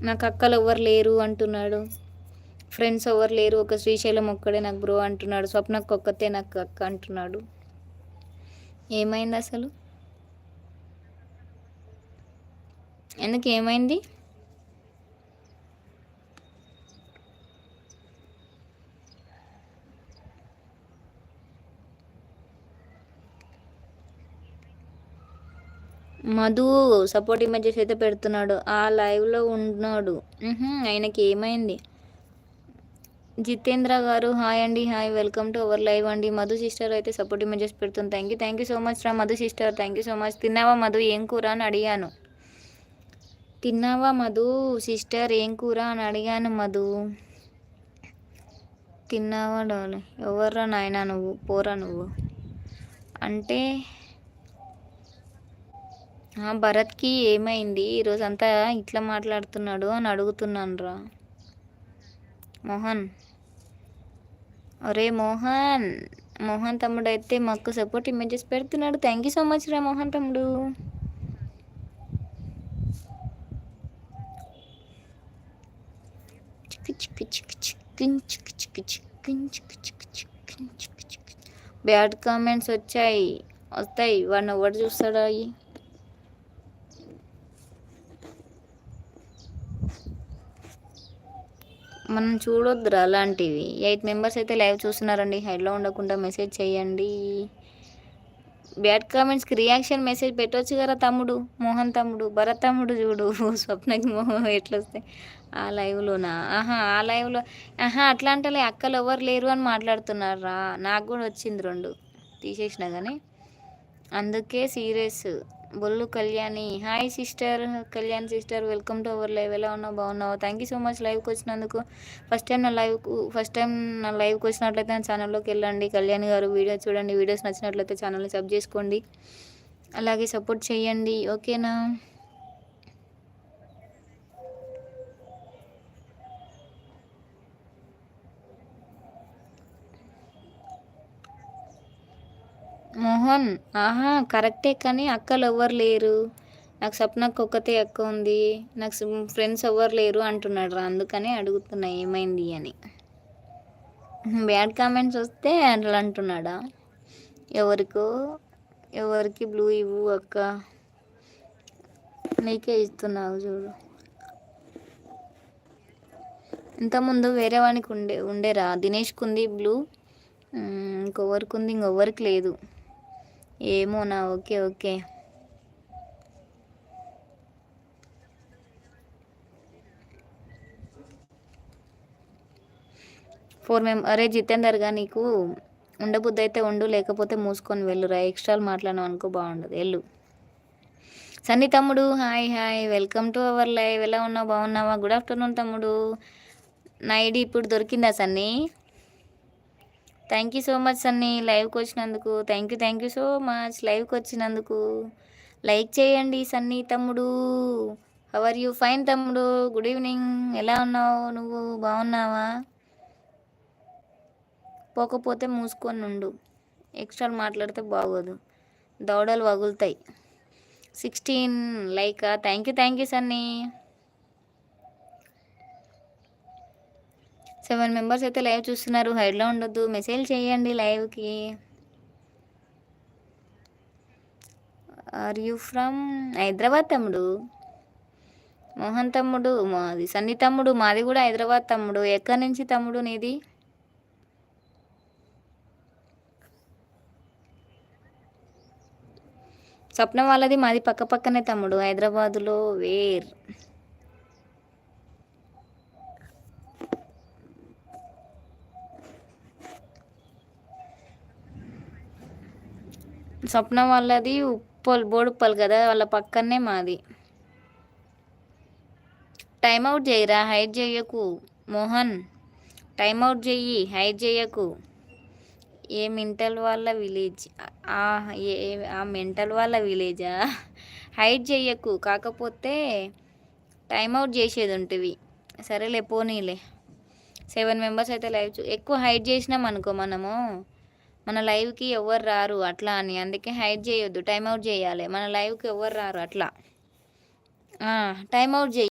నాకు అక్కలు ఎవ్వరు లేరు అంటున్నాడు. ఫ్రెండ్స్ ఎవరు లేరు, ఒక శ్రీశైలం ఒక్కడే నాకు బ్రో అంటున్నాడు. స్వప్నకు ఒక్కతే నాకు అక్క అంటున్నాడు. ఏమైంది అసలు? ఎందుకు ఏమైంది? మధు సపోర్ట్ ఇమేజెస్ అయితే పెడుతున్నాడు, ఆ లైవ్లో ఉన్నాడు. ఆయనకి ఏమైంది? జితేంద్ర గారు హాయ్ అండి, hi, welcome to our live అండి. మధు సిస్టర్ అయితే సపోర్ట్ ఇమేజెస్ పెడుతుంది. థ్యాంక్ యూ సో మచ్ రా Madhu sister, thank you so much. తిన్నావా మధు, ఏం కూర అని అడిగాను. తిన్నావా మధు సిస్టర్, ఏం కూర అని అడిగాను మధు. తిన్నావా డాలి, ఎవర్రా నాయనా నువ్వు, పోరా నువ్వు అంటే. భరత్కి ఏమైంది ఈరోజు అంతా ఇట్లా మాట్లాడుతున్నాడు అని అడుగుతున్నాను రా మోహన్. అరే మోహన్, మోహన్ తమ్ముడు అయితే మాకు సపోర్ట్ ఇమేజెస్ పెడుతున్నాడు. థ్యాంక్ యూ సో మచ్ రా మోహన్ తమ్ముడు. బ్యాడ్ కామెంట్స్ వస్తాయి, వాడిని ఎవరు చూస్తాడా? అవి మనం చూడొద్దురా అలాంటివి. 8 మెంబర్స్ అయితే లైవ్ చూస్తున్నారండి. హైడ్లో ఉండకుండా మెసేజ్ చేయండి. బ్యాడ్ కామెంట్స్కి రియాక్షన్ మెసేజ్ పెట్టవచ్చు కదా తమ్ముడు, మోహన్ తమ్ముడు. భరత్ తమ్ముడు చూడు స్వప్నకి మోహన్ ఎట్లొస్తాయి ఆ లైవ్లోనా? ఆ లైవ్లో అట్లా అంటే అక్కలు ఎవరు లేరు అని మాట్లాడుతున్నారా. నాకు కూడా వచ్చింది 2 తీసేసిన కానీ, అందుకే serious. Bollu Kalyani hi sister, Kalyan sister, welcome to our live. ఎలా ఉన్నావు, బాగున్నావు? థ్యాంక్ యూ సో మచ్ లైవ్కి వచ్చినందుకు. ఫస్ట్ టైం నా లైవ్కి వచ్చినట్లయితే నా ఛానల్లోకి వెళ్ళండి. కళ్యాణ్ గారు వీడియో చూడండి, వీడియోస్ నచ్చినట్లయితే ఛానల్ని సబ్ చేసుకోండి, అలాగే సపోర్ట్ చేయండి, ఓకేనా? మోహన్ కరెక్టే, కానీ అక్కలు ఎవ్వరు లేరు, నాకు సప్నకు ఒక్కతే అక్క ఉంది, నాకు ఫ్రెండ్స్ ఎవ్వరు లేరు అంటున్నాడు రా, అందుకని అడుగుతున్నా ఏమైంది అని. బ్యాడ్ కామెంట్స్ వస్తే అట్లా అంటున్నాడా? ఎవరికి బ్లూ ఇవ్వు అక్క, నీకే ఇస్తున్నావు చూడు. ఇంతకుముందు వేరే వానికి ఉండేరా, దినేష్కి ఉంది బ్లూ, ఇంకొవరికి లేదు. ఏమోనా, ఓకే ఓకే. అరే జితేందర్గా, నీకు ఉండబుద్ధి అయితే ఉండు, లేకపోతే మూసుకొని వెళ్ళురా. ఎక్స్ట్రాలు మాట్లాడినావు అనుకో బాగుండదు, వెళ్ళు. సన్నీ తమ్ముడు hi hi, welcome to our live. ఎలా ఉన్నావు, బాగున్నావా? గుడ్ ఆఫ్టర్నూన్ తమ్ముడు. నా ఐడి ఇప్పుడు దొరికిందా Sunny? Thank you so much Sunny, లైవ్కి వచ్చినందుకు. థ్యాంక్ యూ సో మచ్ లైవ్కి వచ్చినందుకు. లైక్ చేయండి సన్నీ తమ్ముడు. How are you? ఫైన్ తమ్ముడు, గుడ్ ఈవినింగ్. ఎలా ఉన్నావు నువ్వు, బాగున్నావా? పోకపోతే మూసుకొని ఉండు, ఎక్స్ట్రా మాట్లాడితే బాగోదు, దౌడలు వగులుతాయి. 16 like, thank you Sunny. 7 members అయితే లైవ్ చూస్తున్నారు, హైడ్లో ఉండొద్దు, మెసేజ్ చేయండి లైవ్కి. ఆర్ యూ ఫ్రమ్ హైదరాబాద్ తమ్ముడు? మోహన్ తమ్ముడు మాది, సన్నీ తమ్ముడు మాది కూడా హైదరాబాద్ తమ్ముడు. ఎక్కడి నుంచి తమ్ముడు నీది? స్వప్న వాళ్ళది మాది పక్క పక్కనే తమ్ముడు, హైదరాబాదులో. వేర్? స్వప్న వాళ్ళది బోడుప్పల్ కదా, వాళ్ళ పక్కనే మాది. టైంఅవుట్ చేయరా, హైడ్ చేయకు మోహన్, టైంఅవుట్ చెయ్యి, హైడ్ చేయకు. ఏ మెంటల్ వాళ్ళ విలేజ్? ఆ మెంటల్ వాళ్ళ విలేజా? హైడ్ చెయ్యకు, కాకపోతే టైంఅవుట్ చేసేది ఉంటుంది. సరేలే పోనీలే. 7 మెంబర్స్ అయితే లైవ్ ఎక్కువ హైడ్ చేసినాం అనుకో మనము, మన లైవ్కి ఎవరు రారు అట్లా అని, అందుకే హైడ్ చేయొద్దు, టైంఅవుట్ చేయాలి. మన లైవ్కి ఎవరు రారు అట్లా, టైంఅవుట్ చేయి.